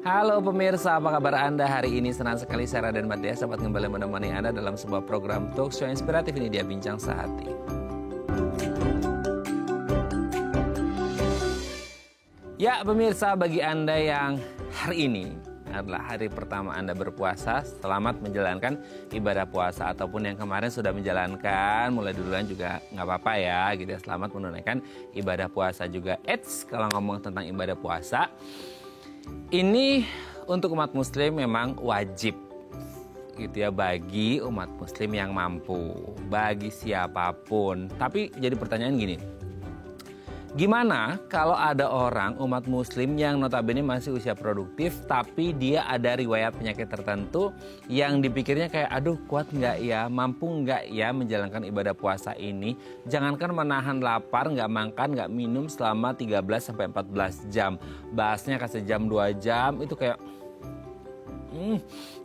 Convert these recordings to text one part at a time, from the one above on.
Halo pemirsa, apa kabar Anda hari ini? Senang sekali saya Raden Matias dapat kembali menemani Anda dalam sebuah program talk show inspiratif. Ini dia Bincang Sehati. Ya pemirsa, bagi Anda yang hari ini adalah hari pertama Anda berpuasa, selamat menjalankan ibadah puasa. Ataupun yang kemarin sudah menjalankan, mulai duluan juga nggak apa-apa ya, gitu ya. Selamat menunaikan ibadah puasa juga. Kalau ngomong tentang ibadah puasa, ini untuk umat muslim memang wajib gitu ya, bagi umat muslim yang mampu, bagi siapapun. Tapi jadi pertanyaan gini, gimana kalau ada orang umat muslim yang notabene masih usia produktif tapi dia ada riwayat penyakit tertentu yang dipikirnya kayak aduh kuat nggak ya, mampu nggak ya menjalankan ibadah puasa ini. Jangankan menahan lapar, nggak makan, nggak minum selama 13-14 jam. Bahasnya kasih jam 2 jam itu kayak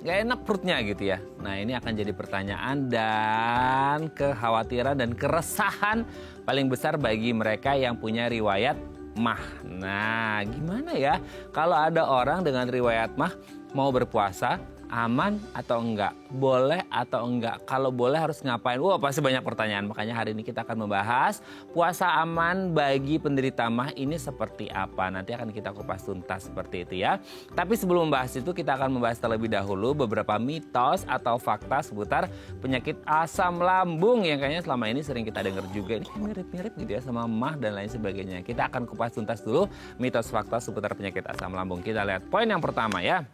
nggak enak perutnya gitu ya. Nah ini akan jadi pertanyaan dan kekhawatiran dan keresahan paling besar bagi mereka yang punya riwayat mah. Nah gimana ya kalau ada orang dengan riwayat mah mau berpuasa, aman atau enggak? Boleh atau enggak? Kalau boleh harus ngapain? Wah pasti banyak pertanyaan. Makanya hari ini kita akan membahas puasa aman bagi penderita mah ini seperti apa. Nanti akan kita kupas tuntas seperti itu ya. Tapi sebelum membahas itu kita akan membahas terlebih dahulu beberapa mitos atau fakta seputar penyakit asam lambung yang kayaknya selama ini sering kita dengar juga. Ini mirip-mirip gitu ya sama mah dan lain sebagainya. Kita akan kupas tuntas dulu mitos fakta seputar penyakit asam lambung. Kita lihat poin yang pertama ya.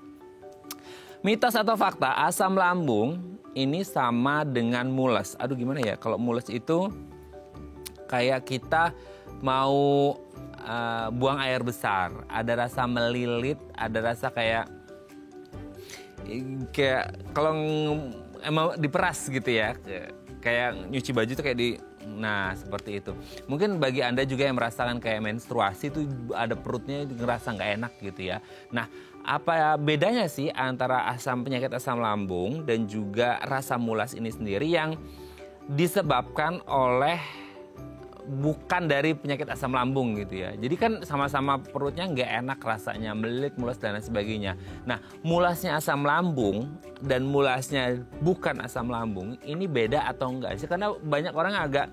Mitos atau fakta, asam lambung ini sama dengan mules. Aduh gimana ya, kalau mules itu kayak kita mau buang air besar. Ada rasa melilit, ada rasa kayak kalau emang diperas gitu ya. Kayak nyuci baju tuh kayak nah seperti itu. Mungkin bagi Anda juga yang merasakan kayak menstruasi itu ada perutnya ngerasa nggak enak gitu ya. Nah apa bedanya sih antara penyakit asam lambung dan juga rasa mulas ini sendiri yang disebabkan oleh bukan dari penyakit asam lambung gitu ya. Jadi kan sama-sama perutnya nggak enak rasanya, melilit, mulas dan lain sebagainya. Nah mulasnya asam lambung dan mulasnya bukan asam lambung ini beda atau enggak sih? Karena banyak orang agak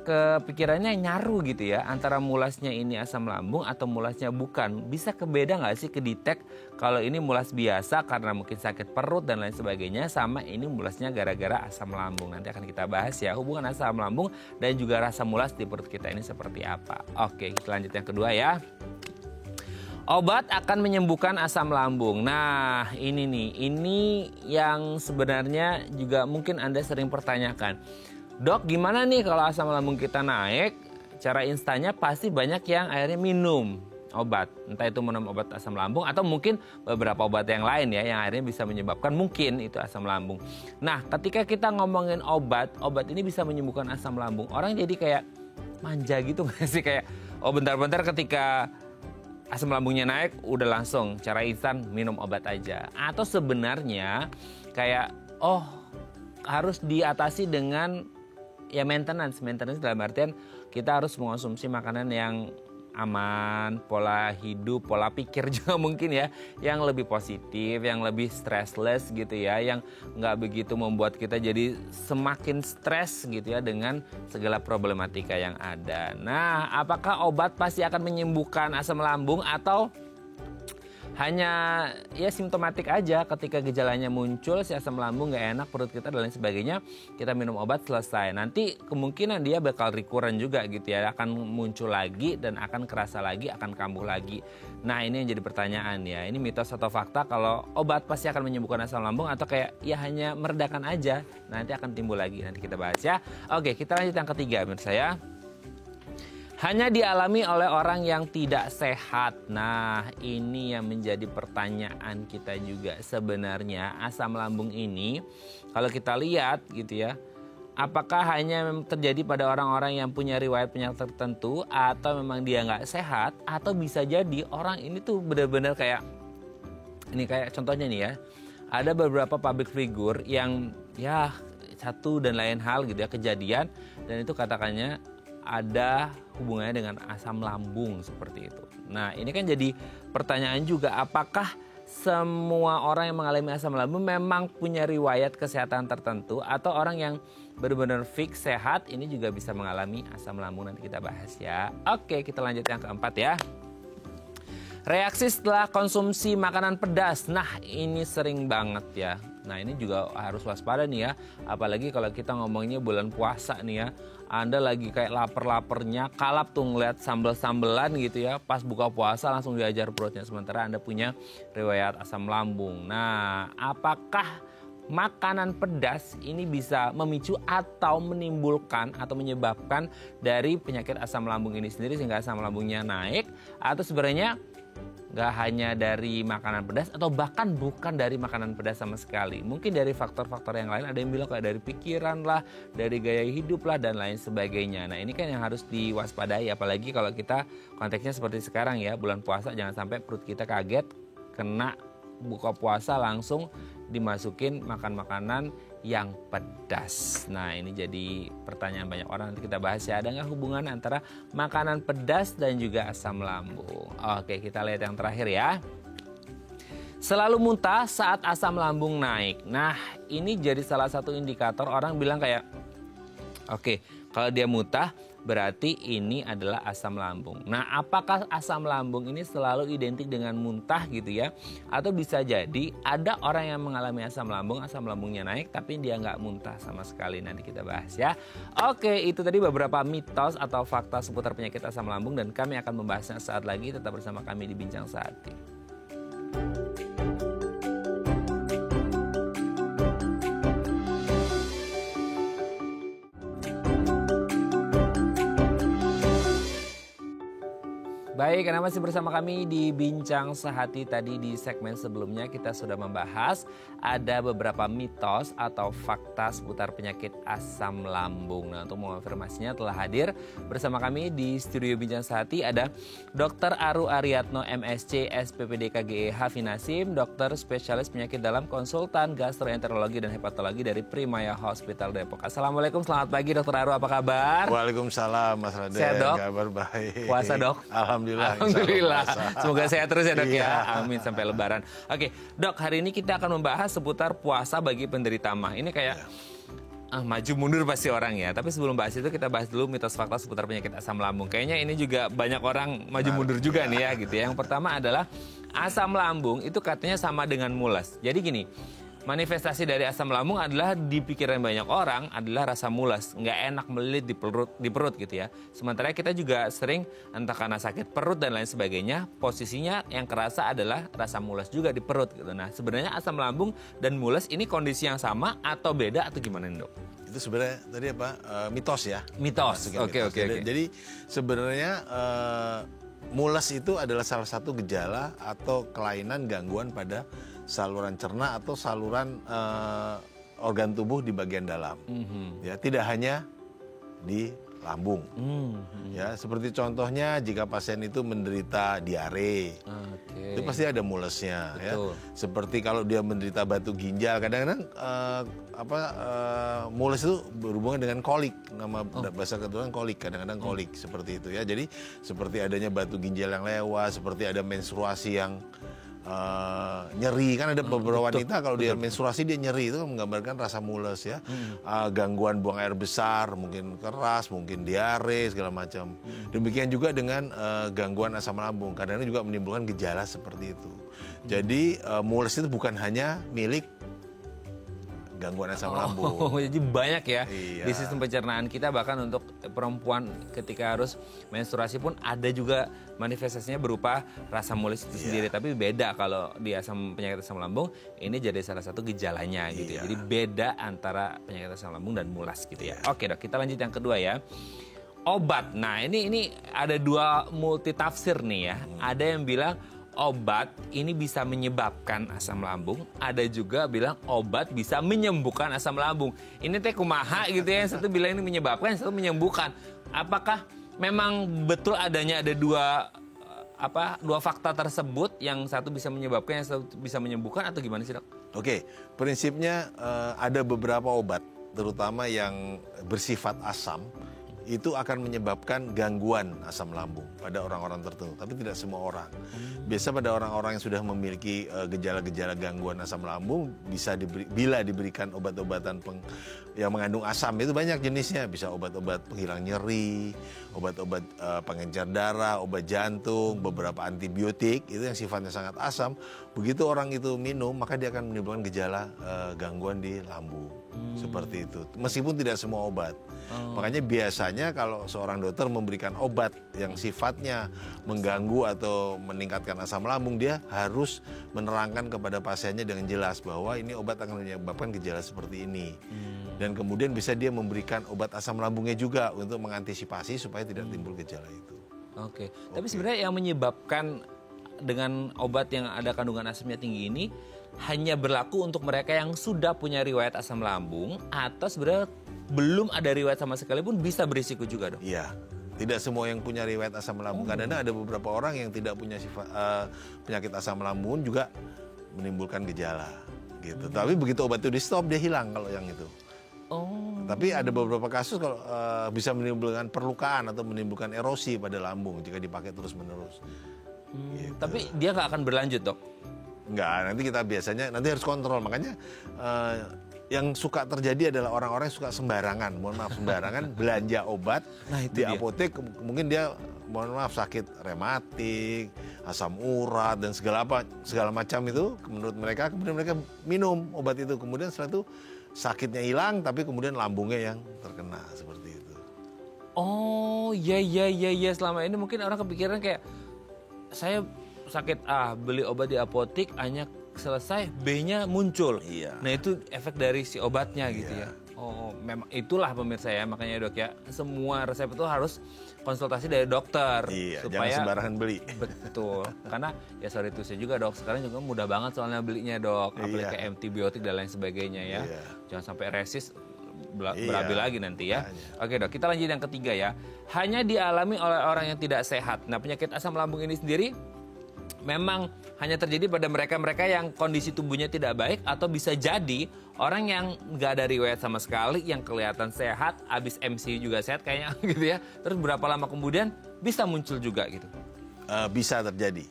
kepikirannya nyaru gitu ya antara mulasnya ini asam lambung atau mulasnya bukan. Bisa kebeda nggak sih kedetek kalau ini mulas biasa karena mungkin sakit perut dan lain sebagainya sama ini mulasnya gara-gara asam lambung. Nanti akan kita bahas ya hubungan asam lambung dan juga rasa mulas di perut kita ini seperti apa. Oke, kita lanjut yang kedua ya. Obat akan menyembuhkan asam lambung. Nah ini nih, ini yang sebenarnya juga mungkin Anda sering pertanyakan. Dok gimana nih kalau asam lambung kita naik, cara instannya pasti banyak yang akhirnya minum obat. Entah itu minum obat asam lambung atau mungkin beberapa obat yang lain ya yang akhirnya bisa menyebabkan mungkin itu asam lambung. Nah ketika kita ngomongin obat ini bisa menyembuhkan asam lambung. Orang jadi kayak manja gitu nggak sih? Kayak oh bentar-bentar ketika asam lambungnya naik udah langsung cara instan minum obat aja. Atau sebenarnya kayak oh harus diatasi dengan ya maintenance dalam artian kita harus mengonsumsi makanan yang aman, pola hidup, pola pikir juga mungkin ya, yang lebih positif, yang lebih stressless gitu ya, yang nggak begitu membuat kita jadi semakin stres gitu ya dengan segala problematika yang ada. Nah, apakah obat pasti akan menyembuhkan asam lambung atau hanya ya simptomatik aja ketika gejalanya muncul si asam lambung nggak enak perut kita dan lain sebagainya kita minum obat selesai, nanti kemungkinan dia bakal recurrent juga gitu ya, akan muncul lagi dan akan kerasa lagi, akan kambuh lagi. Nah ini yang jadi pertanyaan ya, ini mitos atau fakta kalau obat pasti akan menyembuhkan asam lambung atau kayak ya hanya meredakan aja, nanti akan timbul lagi, nanti kita bahas ya. Oke kita lanjut yang ketiga menurut saya. Hanya dialami oleh orang yang tidak sehat. Nah, ini yang menjadi pertanyaan kita juga. Sebenarnya asam lambung ini, kalau kita lihat gitu ya, apakah hanya terjadi pada orang-orang yang punya riwayat penyakit tertentu, atau memang dia nggak sehat, atau bisa jadi orang ini tuh benar-benar kayak, ini kayak contohnya nih ya, ada beberapa public figure yang ya satu dan lain hal gitu ya kejadian, dan itu katakannya ada hubungannya dengan asam lambung seperti itu. Nah ini kan jadi pertanyaan juga, apakah semua orang yang mengalami asam lambung memang punya riwayat kesehatan tertentu atau orang yang benar-benar fix sehat ini juga bisa mengalami asam lambung, nanti kita bahas ya. Oke, kita lanjut yang keempat ya. Reaksi setelah konsumsi makanan pedas. Nah, ini sering banget ya. Nah, ini juga harus waspada nih ya. Apalagi kalau kita ngomongnya bulan puasa nih ya. Anda lagi kayak lapar-lapernya, kalap tuh ngeliat sambel-sambelan gitu ya. Pas buka puasa langsung diajar perutnya. Sementara Anda punya riwayat asam lambung. Nah, apakah makanan pedas ini bisa memicu atau menimbulkan atau menyebabkan dari penyakit asam lambung ini sendiri sehingga asam lambungnya naik? Atau sebenarnya nggak hanya dari makanan pedas atau bahkan bukan dari makanan pedas sama sekali. Mungkin dari faktor-faktor yang lain, ada yang bilang kayak dari pikiran lah, dari gaya hidup lah dan lain sebagainya. Nah, ini kan yang harus diwaspadai, apalagi kalau kita konteksnya seperti sekarang ya, bulan puasa jangan sampai perut kita kaget kena buka puasa langsung dimasukin makan makanan yang pedas. Nah, ini jadi pertanyaan banyak orang, nanti kita bahas ya, ada nggak hubungan antara makanan pedas dan juga asam lambung. Oke, kita lihat yang terakhir ya. Selalu muntah saat asam lambung naik. Nah, ini jadi salah satu indikator orang bilang kayak, oke, kalau dia muntah berarti ini adalah asam lambung. Nah, apakah asam lambung ini selalu identik dengan muntah gitu ya? Atau bisa jadi ada orang yang mengalami asam lambungnya naik tapi dia nggak muntah sama sekali. Nanti kita bahas ya. Oke, itu tadi beberapa mitos atau fakta seputar penyakit asam lambung dan kami akan membahasnya saat lagi. Tetap bersama kami di Bincang Sehati. Baik, Anda masih bersama kami di Bincang Sehati. Tadi di segmen sebelumnya kita sudah membahas ada beberapa mitos atau fakta seputar penyakit asam lambung. Nah, untuk mengonfirmasinya telah hadir bersama kami di studio Bincang Sehati ada Dr. Aru Aryatno MSc SPPD KGEH Finasim, dokter spesialis penyakit dalam konsultan gastroenterologi dan hepatologi dari Primaya Hospital Depok. Assalamualaikum, selamat pagi Dr. Aru, apa kabar? Waalaikumsalam Mas Raden. Sehat, Dok? Kabar baik. Puasa, Dok? Alhamdulillah. Semoga sehat terus ya Dok ya. Amin sampai Lebaran. Oke Dok, hari ini kita akan membahas seputar puasa bagi penderita MAH. Ini kayak maju mundur pasti orang ya. Tapi sebelum bahas itu kita bahas dulu mitos fakta seputar penyakit asam lambung. Kayaknya ini juga banyak orang maju mundur juga nih ya gitu ya. Yang pertama adalah asam lambung itu katanya sama dengan mules. Jadi gini, manifestasi dari asam lambung adalah di pikiran banyak orang adalah rasa mules, nggak enak melilit di perut gitu ya. Sementara kita juga sering entah karena sakit perut dan lain sebagainya, posisinya yang kerasa adalah rasa mules juga di perut gitu. Nah, sebenarnya asam lambung dan mules ini kondisi yang sama atau beda atau gimana nih, Dok? Itu sebenarnya tadi apa? Mitos ya. Mitos. Oke. Jadi sebenarnya mules itu adalah salah satu gejala atau kelainan gangguan pada saluran cerna atau saluran organ tubuh di bagian dalam. Ya, tidak hanya di lambung. Ya, seperti contohnya jika pasien itu menderita diare, itu pasti ada mulesnya. Ya. Seperti kalau dia menderita batu ginjal, kadang-kadang mules itu berhubungan dengan kolik. Nama bahasa kedokteran kolik, kadang-kadang kolik seperti itu ya. Jadi seperti adanya batu ginjal yang lewat, seperti ada menstruasi yang nyeri, kan ada beberapa wanita kalau dia menstruasi dia nyeri, itu menggambarkan rasa mules ya. Gangguan buang air besar, mungkin keras, mungkin diare segala macam. Demikian juga dengan gangguan asam lambung, kadang-kadang juga menimbulkan gejala seperti itu. Jadi mules itu bukan hanya milik gangguan asam lambung. Jadi banyak ya iya. Di sistem pencernaan kita, bahkan untuk perempuan ketika harus menstruasi pun ada juga manifestasinya berupa rasa mules itu sendiri. Tapi beda kalau di penyakit asam lambung, ini jadi salah satu gejalanya gitu ya. Jadi beda antara penyakit asam lambung dan mules gitu ya. Oke Dok, kita lanjut yang kedua ya. Obat. Nah ini ada dua multi tafsir nih ya. Ada yang bilang obat ini bisa menyebabkan asam lambung, ada juga bilang obat bisa menyembuhkan asam lambung. Ini teh kumaha gitu ya, yang satu bilang ini menyebabkan, yang satu menyembuhkan. Apakah memang betul adanya ada dua fakta tersebut, yang satu bisa menyebabkan, yang satu bisa menyembuhkan, atau gimana sih Dok? Oke, prinsipnya ada beberapa obat, terutama yang bersifat asam, itu akan menyebabkan gangguan asam lambung pada orang-orang tertentu, tapi tidak semua orang. Biasa pada orang-orang yang sudah memiliki gejala-gejala gangguan asam lambung bila diberikan obat-obatan yang mengandung asam, itu banyak jenisnya, bisa obat-obat penghilang nyeri, obat-obat pengencer darah, obat jantung, beberapa antibiotik itu yang sifatnya sangat asam. Begitu orang itu minum, maka dia akan menimbulkan gejala gangguan di lambung. Seperti itu, meskipun tidak semua obat. Makanya biasanya kalau seorang dokter memberikan obat yang sifatnya mengganggu atau meningkatkan asam lambung, dia harus menerangkan kepada pasiennya dengan jelas bahwa ini obat akan menyebabkan gejala seperti ini. Dan kemudian bisa dia memberikan obat asam lambungnya juga untuk mengantisipasi supaya tidak timbul gejala itu. Oke. Tapi sebenarnya yang menyebabkan dengan obat yang ada kandungan asamnya tinggi ini hanya berlaku untuk mereka yang sudah punya riwayat asam lambung, atau sebenarnya belum ada riwayat sama sekali pun bisa berisiko juga, dok? Iya, tidak semua yang punya riwayat asam lambung. Kadang-kadang ada beberapa orang yang tidak punya penyakit asam lambung juga menimbulkan gejala gitu. Tapi begitu obat itu di stop, dia hilang kalau yang itu. Tapi ada beberapa kasus kalau bisa menimbulkan perlukaan atau menimbulkan erosi pada lambung jika dipakai terus-menerus. Gitu. Tapi dia nggak akan berlanjut, dok? Enggak, nanti kita biasanya harus kontrol. Makanya yang suka terjadi adalah orang-orang yang suka sembarangan, sembarangan belanja obat di apotek. Mungkin dia sakit rematik, asam urat dan segala macam itu menurut mereka. Kemudian mereka minum obat itu, kemudian setelah itu sakitnya hilang, tapi kemudian lambungnya yang terkena seperti itu. Oh, iya. Selama ini mungkin orang kepikiran kayak, saya sakit A, beli obat di apotek, hanya selesai B-nya muncul. Iya. Nah, itu efek dari si obatnya gitu ya. Oh, memang itulah pemirsa ya, makanya dok ya, semua resep itu harus konsultasi dari dokter. Iya, supaya jangan sembarangan beli. Betul. Karena ya sorry itu saya juga, dok, sekarang juga mudah banget soalnya belinya, dok. Apalagi kayak antibiotik dan lain sebagainya ya. Iya. Jangan sampai resist berabi lagi nanti ya. Oke, dok, kita lanjut yang ketiga ya. Hanya dialami oleh orang yang tidak sehat. Nah, penyakit asam lambung ini sendiri memang hanya terjadi pada mereka-mereka yang kondisi tubuhnya tidak baik, atau bisa jadi orang yang nggak ada riwayat sama sekali, yang kelihatan sehat, abis MCU juga sehat kayaknya gitu ya. Terus berapa lama kemudian bisa muncul juga gitu? Bisa terjadi.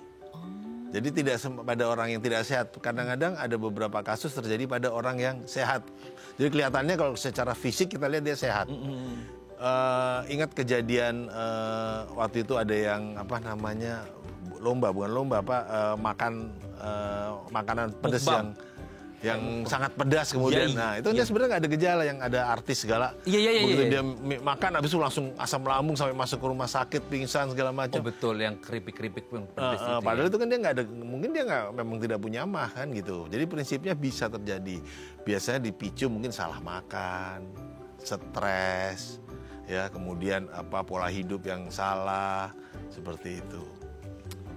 Jadi tidak pada orang yang tidak sehat. Kadang-kadang ada beberapa kasus terjadi pada orang yang sehat. Jadi kelihatannya kalau secara fisik kita lihat dia sehat. Ingat kejadian waktu itu ada yang makan makanan pedas yang sangat pedas kemudian. Nah, itu dia sebenarnya nggak ada gejala, yang ada artis segala. Begitu dia makan, habis itu langsung asam lambung sampai masuk ke rumah sakit, pingsan segala macam. Oh betul, yang keripik-keripik pun pedas itu. Padahal itu kan dia nggak ada, mungkin dia memang tidak punya mah kan gitu. Jadi prinsipnya bisa terjadi. Biasanya dipicu mungkin salah makan, stres, ya, kemudian pola hidup yang salah, seperti itu.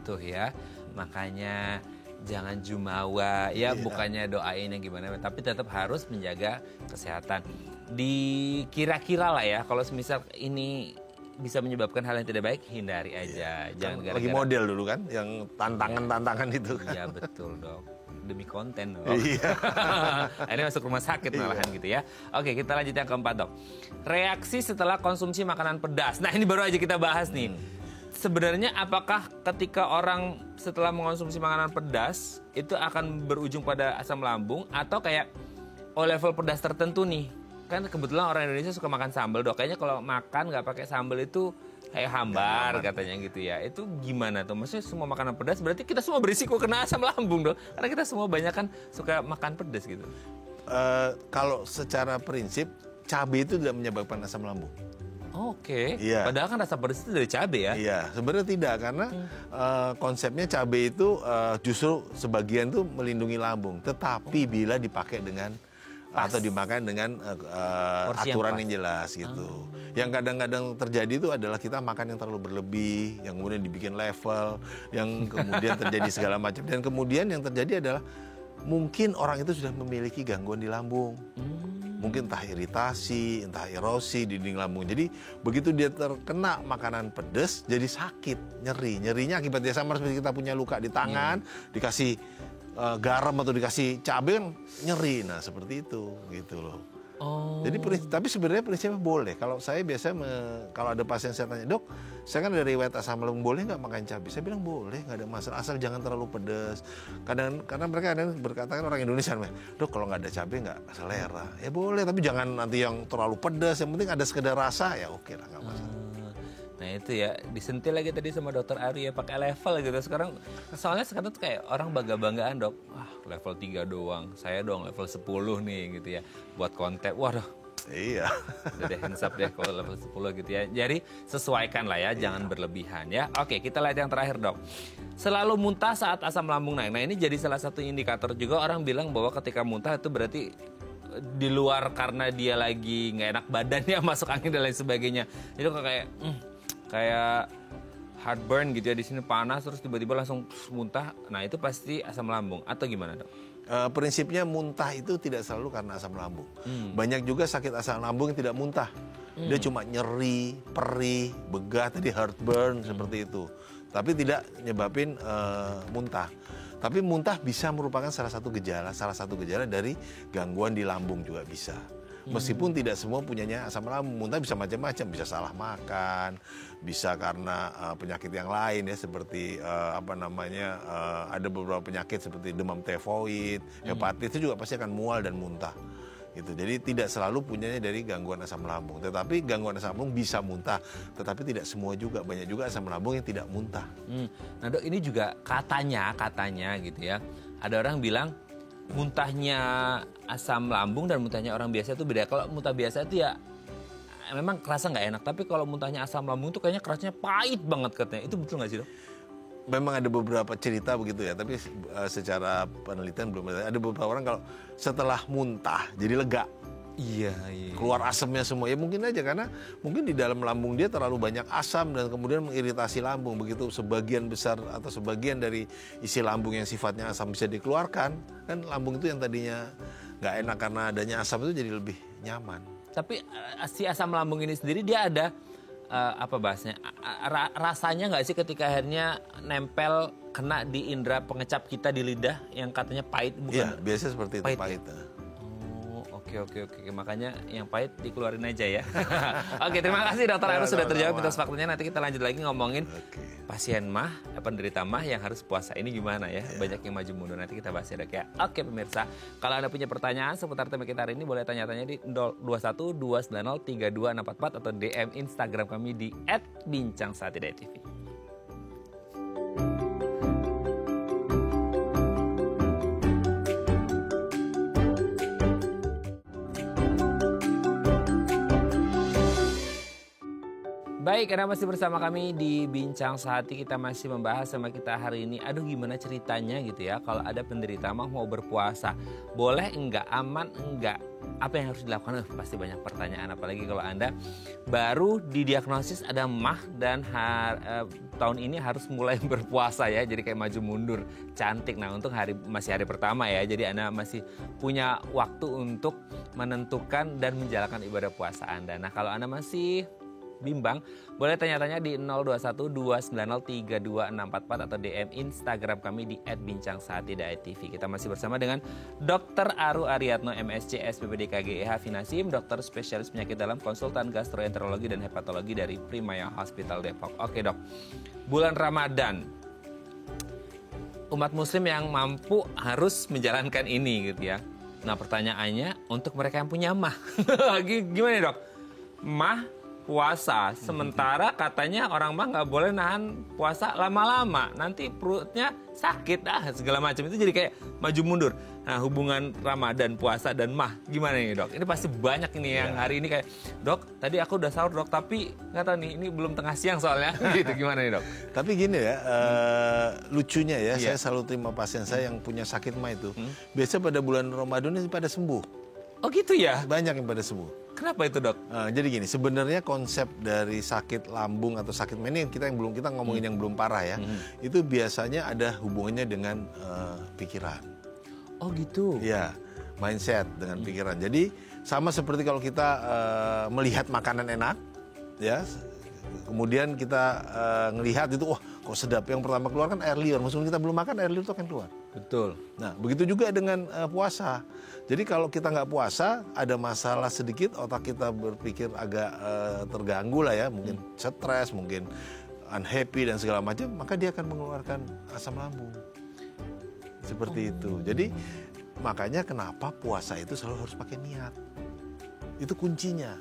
Tuh ya, makanya jangan jumawa ya, bukannya doain yang gimana, tapi tetap harus menjaga kesehatan. Kira-kira lah ya, kalau semisal ini bisa menyebabkan hal yang tidak baik, hindari aja. Jangan gara-gara. Lagi model dulu kan, yang tantangan itu kan. Iya betul, dok. Demi konten, dok. Iya. Akhirnya masuk rumah sakit malahan gitu ya. Oke, kita lanjut yang keempat, dok. Reaksi setelah konsumsi makanan pedas. Nah, ini baru aja kita bahas nih. Sebenarnya apakah ketika orang setelah mengonsumsi makanan pedas itu akan berujung pada asam lambung, atau kayak level pedas tertentu nih? Kan kebetulan orang Indonesia suka makan sambal, dok. Kayaknya kalau makan nggak pakai sambal itu kayak hambar katanya gitu ya. Itu gimana tuh? Maksudnya semua makanan pedas berarti kita semua berisiko kena asam lambung, dok? Karena kita semua banyak kan suka makan pedas gitu. Kalau secara prinsip cabai itu tidak menyebabkan asam lambung. Oke. Iya. Padahal kan rasa pedas itu dari cabai ya? Iya, sebenarnya tidak, karena konsepnya cabai itu justru sebagian itu melindungi lambung. Tetapi bila dipakai dengan atau dimakan dengan aturan yang jelas gitu. Yang kadang-kadang terjadi itu adalah kita makan yang terlalu berlebih, yang kemudian dibikin level, yang kemudian terjadi segala macam. Dan kemudian yang terjadi adalah mungkin orang itu sudah memiliki gangguan di lambung. Mungkin entah iritasi, entah erosi di dinding lambung. Jadi begitu dia terkena makanan pedas, jadi sakit, nyerinya akibat dia sama seperti kita punya luka di tangan, dikasih garam atau dikasih cabai kan nyeri. Nah seperti itu, gitu loh. Oh. Jadi tapi sebenarnya prinsipnya boleh. Kalau saya biasa kalau ada pasien saya tanya, dok, saya kan ada riwayat asam lambung, boleh nggak makan cabai? Saya bilang boleh, nggak ada masalah, asal jangan terlalu pedas. Karena mereka ada berkata kan orang Indonesia, dok kalau nggak ada cabai nggak selera. Ya boleh, tapi jangan nanti yang terlalu pedas. Yang penting ada sekedar rasa, ya oke lah, nggak masalah. Nah itu ya, disentil lagi tadi sama dokter Ari ya, pakai level gitu. Soalnya sekarang tuh kayak orang bangga-banggaan, dok. Wah, level 3 doang. Saya dong level 10 nih gitu ya. Buat konten, waduh. Iya. Udah deh, hands up deh kalau level 10 gitu ya. Jadi sesuaikan lah ya, jangan berlebihan ya. Oke, kita lihat yang terakhir, dok. Selalu muntah saat asam lambung naik. Nah ini jadi salah satu indikator juga, orang bilang bahwa ketika muntah itu berarti di luar karena dia lagi nggak enak badannya, masuk angin dan lain sebagainya. Itu kayak heartburn gitu ya, di sini panas terus tiba-tiba langsung muntah. Nah itu pasti asam lambung atau gimana, dok? Prinsipnya muntah itu tidak selalu karena asam lambung. Banyak juga sakit asam lambung yang tidak muntah. Dia cuma nyeri, perih, begah, tadi heartburn seperti itu. Tapi tidak nyebabin muntah. Tapi muntah bisa merupakan salah satu gejala dari gangguan di lambung juga bisa. Meskipun tidak semua punyanya asam lambung, muntah bisa macam-macam, bisa salah makan, bisa karena penyakit yang lain ya, seperti ada beberapa penyakit seperti demam tifoid, hepatitis itu juga pasti akan mual dan muntah. Gitu. Jadi tidak selalu punyanya dari gangguan asam lambung, tetapi gangguan asam lambung bisa muntah, tetapi tidak semua juga, banyak juga asam lambung yang tidak muntah. Nah dok, ini juga katanya gitu ya, ada orang bilang muntahnya asam lambung dan muntahnya orang biasa itu beda. Kalau muntah biasa itu ya memang kerasa nggak enak, tapi kalau muntahnya asam lambung itu kayaknya kerasnya pahit banget katanya. Itu betul nggak sih, dok? Memang ada beberapa cerita begitu ya, tapi secara penelitian belum ada beberapa orang kalau setelah muntah jadi lega. Iya. Keluar asamnya semua. Ya mungkin aja karena mungkin di dalam lambung dia terlalu banyak asam dan kemudian mengiritasi lambung. Begitu sebagian besar atau sebagian dari isi lambung yang sifatnya asam bisa dikeluarkan, kan lambung itu yang tadinya nggak enak karena adanya asam itu jadi lebih nyaman. Tapi si asam lambung ini sendiri dia ada rasanya nggak sih ketika akhirnya nempel kena di indera pengecap kita di lidah yang katanya pahit, bukan? Iya, biasa seperti itu, pahit. Oke. Makanya yang pahit dikeluarin aja ya. Oke, terima kasih Dokter Arus sudah terjawab atas waktunya. Nanti kita lanjut lagi ngomongin pasien penderita MAH yang harus puasa ini gimana ya. Banyak yang maju mundur, nanti kita bahas ya, dok ya. Oke pemirsa, kalau Anda punya pertanyaan seputar tema kita hari ini boleh tanya-tanya di 0212903244 atau DM Instagram kami di @bincangsaatidai.tv. Baik, Anda masih bersama kami di Bincang Sehati. Kita masih membahas sama kita hari ini. Aduh, gimana ceritanya gitu ya kalau ada penderita MAH mau berpuasa. Boleh enggak? Aman enggak? Apa yang harus dilakukan? Pasti banyak pertanyaan. Apalagi kalau Anda baru didiagnosis ada MAH dan tahun ini harus mulai berpuasa ya. Jadi kayak maju mundur. Cantik. Nah, untuk masih hari pertama ya. Jadi Anda masih punya waktu untuk menentukan dan menjalankan ibadah puasa Anda. Nah, kalau Anda masih bimbang, boleh tanya-tanya di 0212903244 atau DM Instagram kami di @bincangsaatidai.tv. Kita masih bersama dengan Dr. Aru Ariatno, MSc, SPPD KGEH Finasim, dokter spesialis penyakit dalam, konsultan gastroenterologi dan hepatologi dari Primaya Hospital Depok. Oke dok, bulan Ramadan, umat muslim yang mampu harus menjalankan ini gitu ya. Nah pertanyaannya untuk mereka yang punya MAH, gimana dok? MAH puasa, sementara katanya orang mah nggak boleh nahan puasa lama-lama, nanti perutnya sakit segala macam, itu jadi kayak maju mundur. Nah hubungan Ramadan, puasa dan MAH gimana nih dok? Ini pasti banyak ini yang hari ini kayak, dok tadi aku udah sahur dok tapi nggak tahu nih ini belum tengah siang soalnya gitu, gimana nih dok? Tapi gini ya, lucunya ya, saya selalu terima pasien saya yang punya sakit MAH itu, biasa pada bulan Ramadan ini pada sembuh. Oh gitu ya? Banyak yang pada sembuh. Kenapa itu dok? Jadi gini, sebenarnya konsep dari sakit lambung atau sakit MAH ini kita ngomongin yang belum parah ya, itu biasanya ada hubungannya dengan pikiran. Oh gitu? Ya, mindset dengan pikiran. Jadi sama seperti kalau kita melihat makanan enak, ya kemudian kita ngelihat itu, wah kok sedap. Yang pertama keluar kan air liur. Meskipun kita belum makan, air liur itu akan keluar. Betul. Nah, begitu juga dengan puasa. Jadi kalau kita nggak puasa, ada masalah sedikit, otak kita berpikir agak terganggu lah ya. Mungkin stres, mungkin unhappy dan segala macam, maka dia akan mengeluarkan asam lambung. Seperti itu. Jadi makanya kenapa puasa itu selalu harus pakai niat. Itu kuncinya.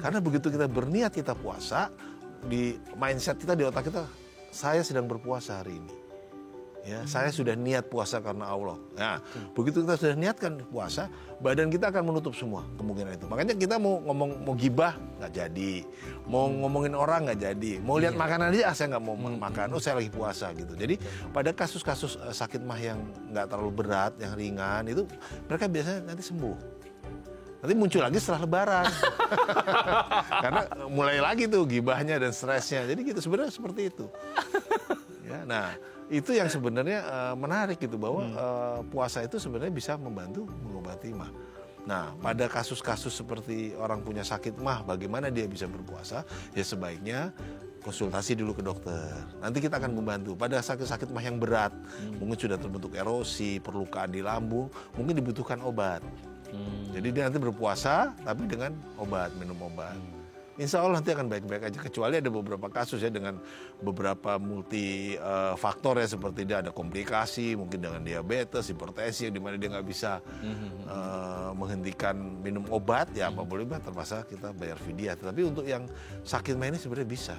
Karena begitu kita berniat kita puasa, di mindset kita, di otak kita, saya sedang berpuasa hari ini. Ya, saya sudah niat puasa karena Allah. Nah, begitu kita sudah niatkan puasa, badan kita akan menutup semua kemungkinan itu. Makanya kita mau ngomong, mau gibah nggak jadi, mau ngomongin orang nggak jadi, mau lihat makanan aja saya nggak mau makan. Oh saya lagi puasa gitu. Jadi pada kasus-kasus sakit mah yang nggak terlalu berat, yang ringan itu mereka biasanya nanti sembuh. Nanti muncul lagi setelah Lebaran. Karena mulai lagi tuh gibahnya dan stresnya. Jadi gitu sebenarnya seperti itu. Ya, nah itu yang sebenarnya menarik gitu bahwa puasa itu sebenarnya bisa membantu mengobati mah. Nah pada kasus-kasus seperti orang punya sakit mah, bagaimana dia bisa berpuasa? Ya sebaiknya konsultasi dulu ke dokter. Nanti kita akan membantu. Pada sakit-sakit mah yang berat, mungkin sudah terbentuk erosi, perlukaan di lambung, mungkin dibutuhkan obat. Jadi dia nanti berpuasa tapi dengan obat, minum obat. Insya Allah nanti akan baik-baik aja. Kecuali ada beberapa kasus ya dengan beberapa multi faktor ya, seperti dia ada komplikasi mungkin dengan diabetes, hipertensi yang dimana dia nggak bisa menghentikan minum obat, ya apa boleh terpaksa kita bayar fidyah. Tapi untuk yang sakit mah ini sebenarnya bisa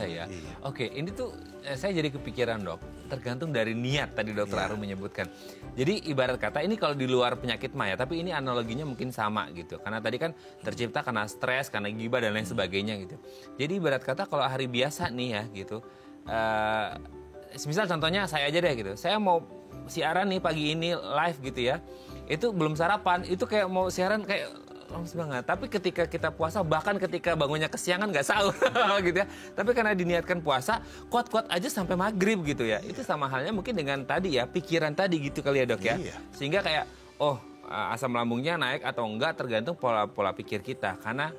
ya. Iya. Oke, ini tuh saya jadi kepikiran dok. Tergantung dari niat tadi dokter Arum menyebutkan. Jadi ibarat kata ini kalau di luar penyakit mah ya, tapi ini analoginya mungkin sama gitu. Karena tadi kan tercipta karena stres, karena gibah dan lain sebagainya gitu. Jadi ibarat kata kalau hari biasa nih ya gitu. Misal contohnya saya aja deh gitu. Saya mau siaran nih pagi ini live gitu ya. Itu belum sarapan, itu kayak mau siaran kayak lemes banget. Tapi ketika kita puasa, bahkan ketika bangunnya kesiangan nggak sahur gitu ya. Tapi karena diniatkan puasa, kuat-kuat aja sampai maghrib gitu ya. Itu sama halnya mungkin dengan tadi ya, pikiran tadi gitu kali ya dok ya. Sehingga kayak, asam lambungnya naik atau enggak tergantung pola pikir kita. Karena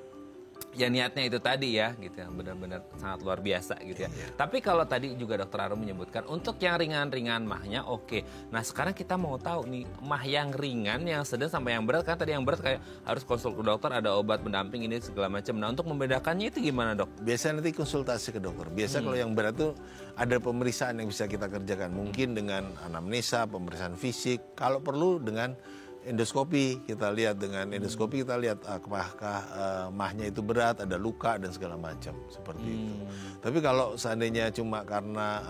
ya niatnya itu tadi ya gitu, benar-benar sangat luar biasa gitu ya. Tapi kalau tadi juga dokter Arum menyebutkan untuk yang ringan-ringan mahnya oke. Nah sekarang kita mau tahu nih mah yang ringan, yang sedang sampai yang berat. Kan tadi yang berat kayak harus konsul ke dokter, ada obat pendamping ini segala macam. Nah untuk membedakannya itu gimana dok? Biasanya nanti konsultasi ke dokter. Biasa kalau yang berat tuh ada pemeriksaan yang bisa kita kerjakan. Mungkin dengan anamnesa, pemeriksaan fisik. Kalau perlu dengan endoskopi, kita lihat dengan endoskopi kita lihat apakah mahnya itu berat, ada luka dan segala macam seperti itu. Tapi kalau seandainya cuma karena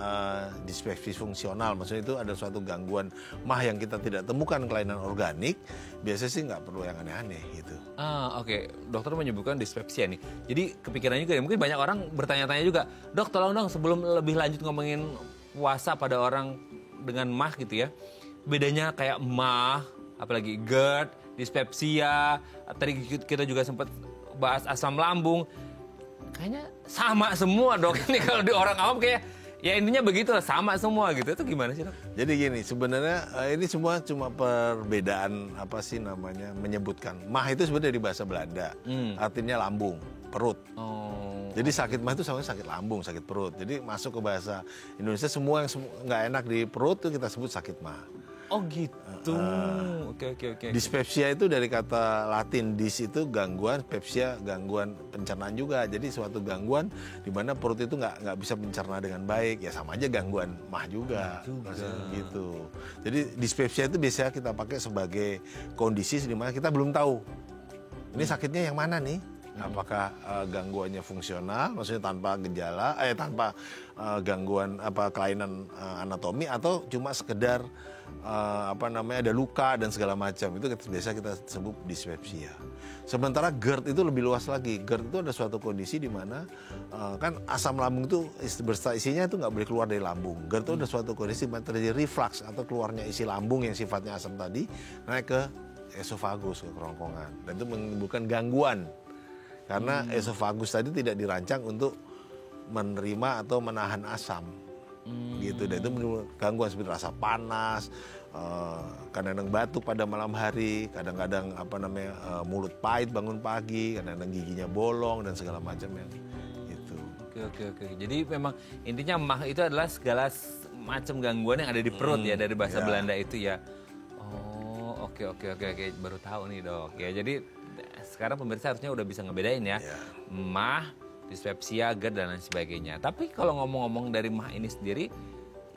dispepsi fungsional, maksudnya itu ada suatu gangguan mah yang kita tidak temukan kelainan organik, biasanya sih nggak perlu yang aneh-aneh gitu. Oke. Dokter menyebutkan dispepsia nih. Jadi kepikiran juga ya, mungkin banyak orang bertanya-tanya juga, dok tolong dong sebelum lebih lanjut ngomongin puasa pada orang dengan mah gitu ya, bedanya kayak mah, apalagi GERD, dispepsia, tadi kita juga sempat bahas asam lambung. Kayaknya sama semua dok. Ini kalau di orang awam kayak, ya intinya begitu lah, sama semua gitu. Itu gimana sih dok? Jadi gini, sebenarnya ini semua cuma perbedaan apa sih namanya, menyebutkan. Mah itu sebenarnya dari bahasa Belanda, artinya lambung, perut. Jadi sakit mah itu sama sakit lambung, sakit perut. Jadi masuk ke bahasa Indonesia semua yang nggak enak di perut itu kita sebut sakit mah. Oh gitu. Oke. Dispepsia itu dari kata Latin, dis itu gangguan, pepsia gangguan pencernaan juga. Jadi suatu gangguan di mana perut itu nggak bisa mencerna dengan baik, ya sama aja gangguan mah juga. Gitu. Jadi dispepsia itu biasanya kita pakai sebagai kondisi di mana kita belum tahu ini sakitnya yang mana nih. Apakah gangguannya fungsional, maksudnya tanpa gejala, tanpa gangguan kelainan anatomi, atau cuma sekedar ada luka dan segala macam. Itu biasa kita sebut dispepsia. Sementara GERD itu lebih luas lagi. GERD itu ada suatu kondisi di mana kan asam lambung itu isinya itu nggak boleh keluar dari lambung. GERD itu ada suatu kondisi di mana terjadi reflux atau keluarnya isi lambung yang sifatnya asam tadi naik ke esofagus, ke kerongkongan, dan itu menimbulkan gangguan. Karena esofagus tadi tidak dirancang untuk menerima atau menahan asam, gitu. Dan itu menimbulkan gangguan seperti rasa panas, kadang-kadang batuk pada malam hari, kadang-kadang mulut pahit bangun pagi, kadang-kadang giginya bolong dan segala macam yang itu. Oke. Jadi memang intinya mah itu adalah segala macam gangguan yang ada di perut ya dari bahasa Belanda itu ya. Oh, oke. Baru tahu nih, Dok. Ya, jadi sekarang pemirsa harusnya udah bisa ngebedain ya. Mah, dispepsia, GERD dan lain sebagainya. Tapi kalau ngomong-ngomong dari mah ini sendiri,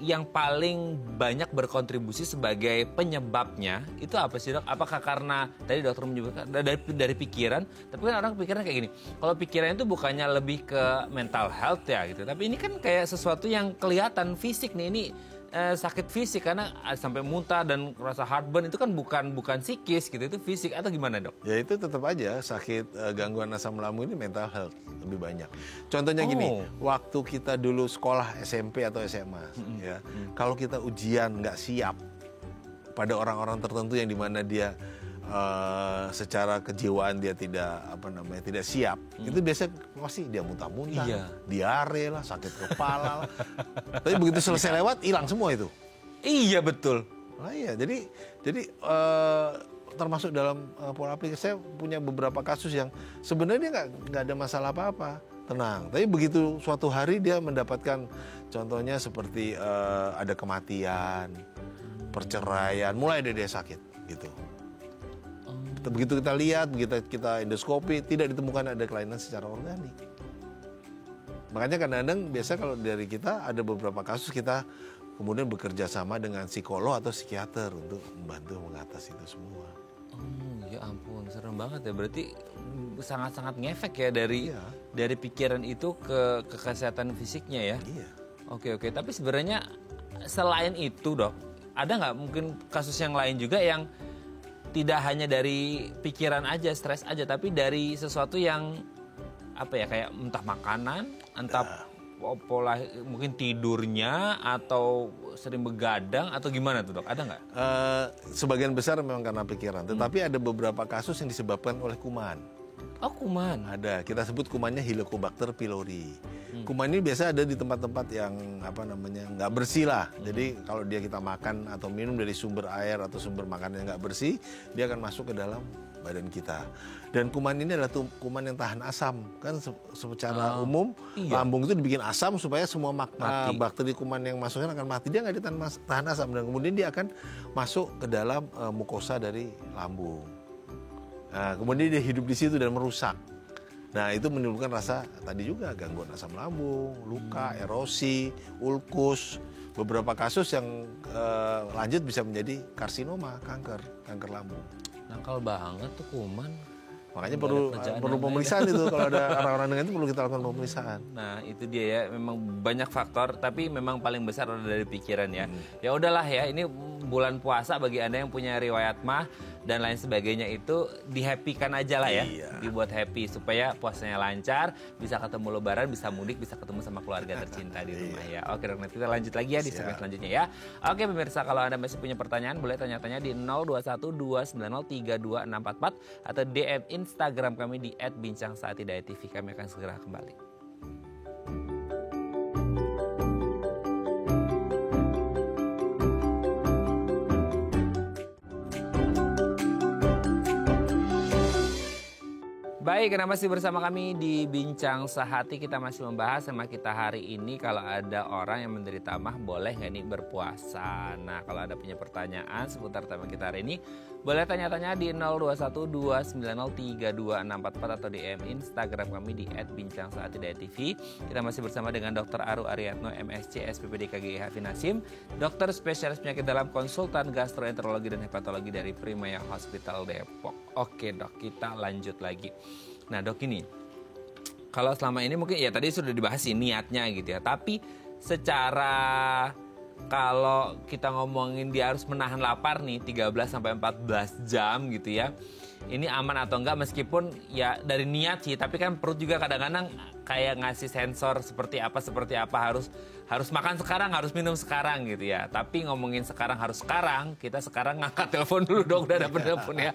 yang paling banyak berkontribusi sebagai penyebabnya itu apa sih, Dok? Apakah karena tadi dokter menyebutkan dari pikiran, tapi kan orang pikiran kayak gini. Kalau pikiran itu bukannya lebih ke mental health ya gitu. Tapi ini kan kayak sesuatu yang kelihatan fisik nih, ini sakit fisik karena sampai muntah dan rasa heartburn itu kan bukan psikis gitu, itu fisik atau gimana, Dok? Ya itu tetap aja sakit gangguan asam lambung ini mental health lebih banyak. Contohnya gini, waktu kita dulu sekolah SMP atau SMA, ya, kalau kita ujian nggak siap pada orang-orang tertentu yang dimana dia secara kejiwaan dia tidak siap, itu biasanya pasti dia muntah-muntah, diare lah, sakit kepala lah. Tapi begitu selesai lewat hilang semua itu. Iya betul. Nah, iya, jadi termasuk dalam pola pikir saya punya beberapa kasus yang sebenarnya nggak ada masalah apa-apa, tenang. Tapi begitu suatu hari dia mendapatkan contohnya seperti ada kematian, perceraian, mulai dia sakit gitu. Begitu kita lihat, begitu kita endoskopi, tidak ditemukan ada kelainan secara organik. Makanya kadang-kadang biasa kalau dari kita ada beberapa kasus kita kemudian bekerja sama dengan psikolog atau psikiater untuk membantu mengatasi itu semua. Ya ampun, serem banget ya. Berarti sangat-sangat ngefek ya dari pikiran itu ke kesehatan fisiknya ya. Iya. Oke. Tapi sebenarnya selain itu, Dok, ada nggak mungkin kasus yang lain juga yang tidak hanya dari pikiran aja, stres aja, tapi dari sesuatu yang apa ya, kayak entah makanan, entah pola mungkin tidurnya atau sering begadang atau gimana tuh, Dok? Ada nggak? Sebagian besar memang karena pikiran, tetapi ada beberapa kasus yang disebabkan oleh kuman. Oh, kuman. Ada, kita sebut kumannya Helicobacter pylori. Kuman ini biasa ada di tempat-tempat yang nggak bersih lah. Jadi kalau kita makan atau minum dari sumber air atau sumber makanan yang nggak bersih, dia akan masuk ke dalam badan kita. Dan kuman ini adalah kuman yang tahan asam. Kan secara umum lambung itu dibikin asam supaya semua bakteri kuman yang masuknya akan mati. Dia nggak tahan asam dan kemudian dia akan masuk ke dalam mukosa dari lambung. Nah, kemudian dia hidup di situ dan merusak. Nah, itu menimbulkan rasa tadi juga gangguan asam lambung, luka, erosi, ulkus. Beberapa kasus yang lanjut bisa menjadi karsinoma, kanker lambung. Nakal banget tuh kuman. Makanya perlu pemeriksaan itu. Kalau ada orang-orang dengan itu perlu kita lakukan pemeriksaan. Nah, itu dia ya, memang banyak faktor, tapi memang paling besar ada dari pikiran ya. Ya udahlah ya, ini bulan puasa bagi Anda yang punya riwayat mah dan lain sebagainya itu di-happy-kan aja lah ya. Dibuat happy supaya puasanya lancar, bisa ketemu lebaran, bisa mudik, bisa ketemu sama keluarga tercinta di rumah ya. Oke, Dok, nanti kita lanjut lagi ya di segmen selanjutnya ya. Oke, pemirsa, kalau Anda masih punya pertanyaan boleh tanya-tanya di 0212903244 atau DM Instagram kami di @bincangsaatidayatv. Kami akan segera kembali. Baik, karena masih bersama kami di Bincang Sehati, kita masih membahas sama kita hari ini kalau ada orang yang menderita mah boleh nggak nih berpuasa. Nah, kalau ada punya pertanyaan seputar tema kita hari ini, boleh tanya-tanya di 0212903244 atau DM Instagram kami di @bincangsaatidayatv. Kita masih bersama dengan Dr. Aru Ariatno, MSc, SPPD KGI Hafi Nasim, dokter spesialis penyakit dalam, konsultan gastroenterologi dan hepatologi dari Primaya Hospital Depok. Oke, Dok, kita lanjut lagi. Nah, Dok, ini kalau selama ini mungkin ya tadi sudah dibahas sih niatnya gitu ya, tapi secara kalau kita ngomongin dia harus menahan lapar nih 13-14 jam gitu ya, ini aman atau enggak, meskipun ya dari niat sih, tapi kan perut juga kadang-kadang kayak ngasih sensor seperti apa harus makan sekarang, harus minum sekarang gitu ya. Tapi ngomongin sekarang, kita sekarang ngangkat telepon dulu, Dok, udah dapet telepon ya.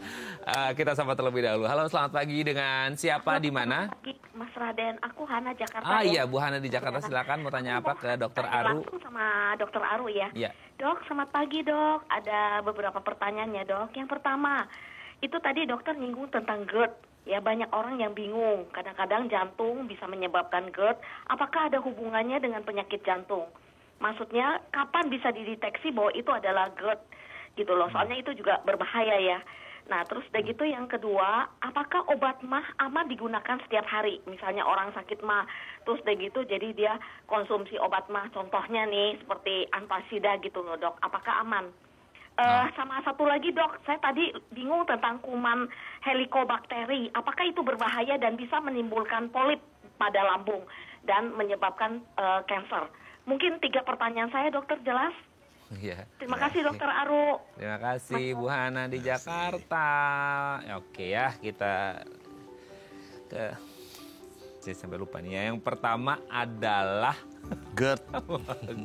Kita sapa terlebih dahulu. Halo, selamat pagi, dengan siapa, di mana? Mas Raden, aku Hana Jakarta. Iya, Bu Hana di Jakarta, silakan mau tanya apa ke Dokter Aru? Langsung sama Dokter Aru ya. Iya. Dok, selamat pagi, Dok. Ada beberapa pertanyaannya, Dok. Yang pertama, itu tadi dokter nyinggung tentang GERD Ya banyak orang yang bingung, kadang-kadang jantung bisa menyebabkan GERD, apakah ada hubungannya dengan penyakit jantung? Maksudnya kapan bisa dideteksi bahwa itu adalah GERD gitu loh, soalnya itu juga berbahaya ya. Nah terus udah gitu yang kedua, apakah obat mah aman digunakan setiap hari? Misalnya orang sakit mah, terus udah gitu jadi dia konsumsi obat mah, contohnya nih seperti antasida gitu loh dok, apakah aman? Sama satu lagi dok, saya tadi bingung tentang kuman Helicobacter. Apakah itu berbahaya dan bisa menimbulkan polip pada lambung dan menyebabkan kanker? Mungkin 3 pertanyaan saya dokter, jelas? Iya. Terima kasih dokter Aru. Terima kasih Bu Hana di Jakarta. Oke ya, kita ke saya sampai lupa nih ya. Yang pertama adalah GERD.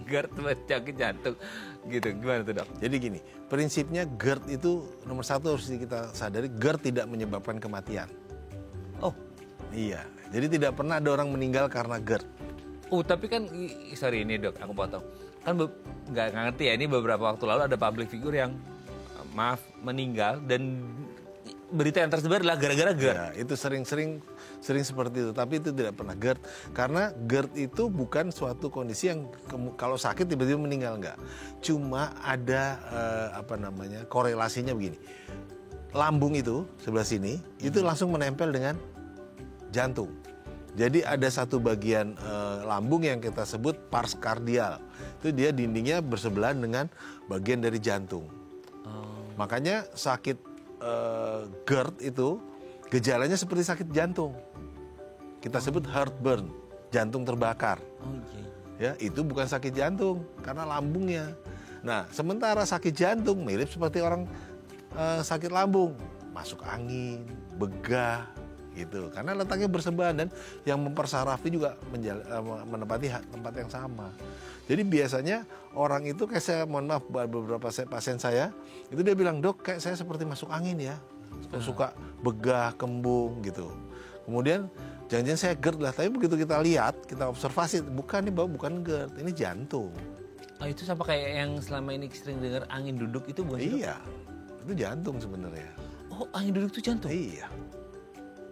GERD penyakit jantung. Gitu, gimana tuh dok? Jadi gini, prinsipnya GERD itu nomor satu harus kita sadari, GERD tidak menyebabkan kematian. Oh, Iya, jadi tidak pernah ada orang meninggal karena GERD. tapi kan, sorry ini dok, aku potong. Kan nggak ngerti ya, ini beberapa waktu lalu ada public figure yang, maaf, meninggal dan berita yang tersebar adalah gara-gara GERD. Ya, itu sering seperti itu, tapi itu tidak pernah GERD. Karena GERD itu bukan suatu kondisi yang kalau sakit tiba-tiba meninggal, enggak. Cuma ada korelasinya begini. Lambung itu sebelah sini itu langsung menempel dengan jantung. Jadi ada satu bagian lambung yang kita sebut pars kardial. Itu dia dindingnya bersebelahan dengan bagian dari jantung. Makanya sakit GERD itu gejalanya seperti sakit jantung. Kita sebut heartburn, jantung terbakar. Ya, itu bukan sakit jantung karena lambungnya. Nah, sementara sakit jantung mirip seperti orang sakit lambung, masuk angin, begah, gitu. Karena letaknya bersebelahan dan yang mempersarafi juga menempati tempat yang sama. Jadi biasanya orang itu kayak saya, mohon maaf, beberapa pasien saya itu dia bilang, dok kayak saya seperti masuk angin ya, suka begah, kembung gitu. Kemudian jangan-jangan saya GERD lah, tapi begitu kita lihat, kita observasi, bukan nih, bukan GERD, ini jantung. Oh, itu sama kayak yang selama ini sering dengar angin duduk itu bukan? Iya, itu jantung sebenarnya. Oh, angin duduk itu jantung? Iya.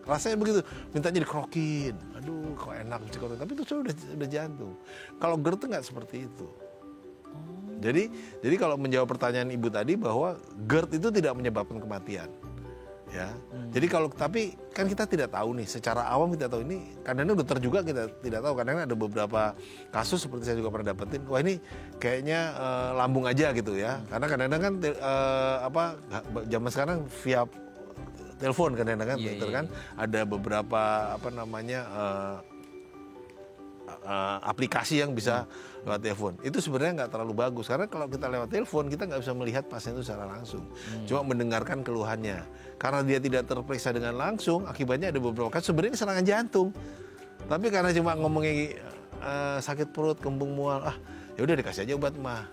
Rasanya begitu, mintanya dikerokin. Aduh, kok enak dikerokin. Tapi itu sudah jantung. Kalau GERD itu nggak seperti itu. Jadi kalau menjawab pertanyaan ibu tadi bahwa GERD itu tidak menyebabkan kematian. Ya. Jadi tapi kan kita tidak tahu nih, secara awam kita tahu ini, kadang-kadang dokter juga kita tidak tahu. Kadang-kadang ada beberapa kasus seperti saya juga pernah dapetin, wah ini kayaknya lambung aja gitu ya. Karena kadang-kadang kan zaman sekarang via telepon kadang-kadang dokter kan ada beberapa aplikasi yang bisa lewat telepon. Itu sebenarnya nggak terlalu bagus karena kalau kita lewat telepon kita nggak bisa melihat pasien itu secara langsung, cuma mendengarkan keluhannya. Karena dia tidak terperiksa dengan langsung, akibatnya ada beberapa kasus sebenarnya serangan jantung. Tapi karena cuma ngomongin sakit perut, kembung mual, ya udah dikasih aja obat mah.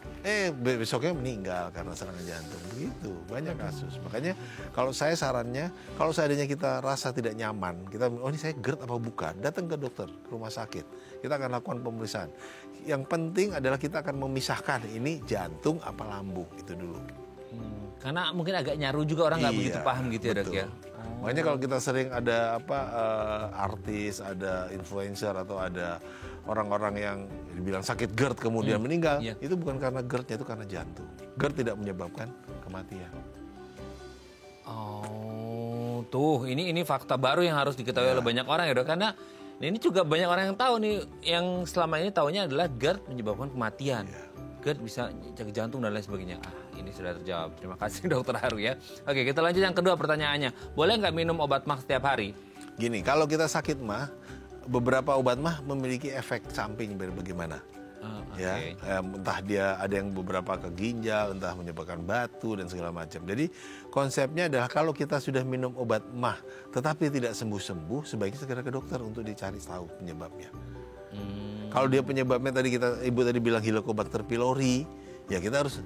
Besoknya meninggal karena serangan jantung. Begitu, banyak kasus. Makanya kalau saya sarannya, kalau seandainya kita rasa tidak nyaman, kita ini saya GERD apa bukan, datang ke dokter, ke rumah sakit. Kita akan lakukan pemeriksaan. Yang penting adalah kita akan memisahkan ini jantung apa lambung, itu dulu. Karena mungkin agak nyaru juga orang nggak begitu paham gitu ya dok ya. Makanya kalau kita sering ada artis, ada influencer atau ada orang-orang yang dibilang sakit GERD kemudian meninggal, itu bukan karena GERD-nya, itu karena jantung. GERD tidak menyebabkan kematian. Oh, tuh ini fakta baru yang harus diketahui oleh banyak orang ya dok. Karena ini juga banyak orang yang tahu nih, yang selama ini taunya adalah GERD menyebabkan kematian. GERD bisa jaga jantung dan lain sebagainya. Ini sudah terjawab. Terima kasih dokter Haru ya. Oke, kita lanjut yang kedua pertanyaannya. Boleh nggak minum obat mah setiap hari? Gini, kalau kita sakit mah, beberapa obat mah memiliki efek samping bagaimana. Ya, entah dia ada yang beberapa ke ginjal, entah menyebabkan batu dan segala macam. Jadi konsepnya adalah kalau kita sudah minum obat mah, tetapi tidak sembuh-sembuh, sebaiknya segera ke dokter untuk dicari tahu penyebabnya. Kalau dia penyebabnya ibu tadi bilang Helicobacter pylori, ya kita harus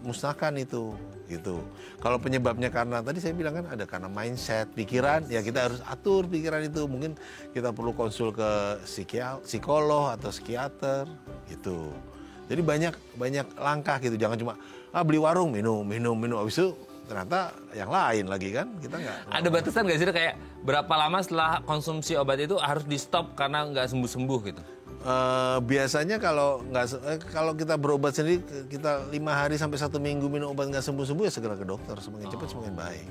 musnahkan itu gitu. Kalau penyebabnya karena tadi saya bilang kan ada karena mindset, pikiran, ya kita harus atur pikiran itu. Mungkin kita perlu konsul ke psikolog atau psikiater gitu. Jadi banyak langkah gitu. Jangan cuma beli warung minum habis itu ternyata yang lain lagi kan, kita nggak. Ada batasan nggak sih Dok, kayak berapa lama setelah konsumsi obat itu harus di stop karena nggak sembuh-sembuh gitu? Biasanya kalau kita berobat sendiri, kita 5 hari sampai 1 minggu minum obat nggak sembuh-sembuh, ya segera ke dokter, semakin cepat semakin baik.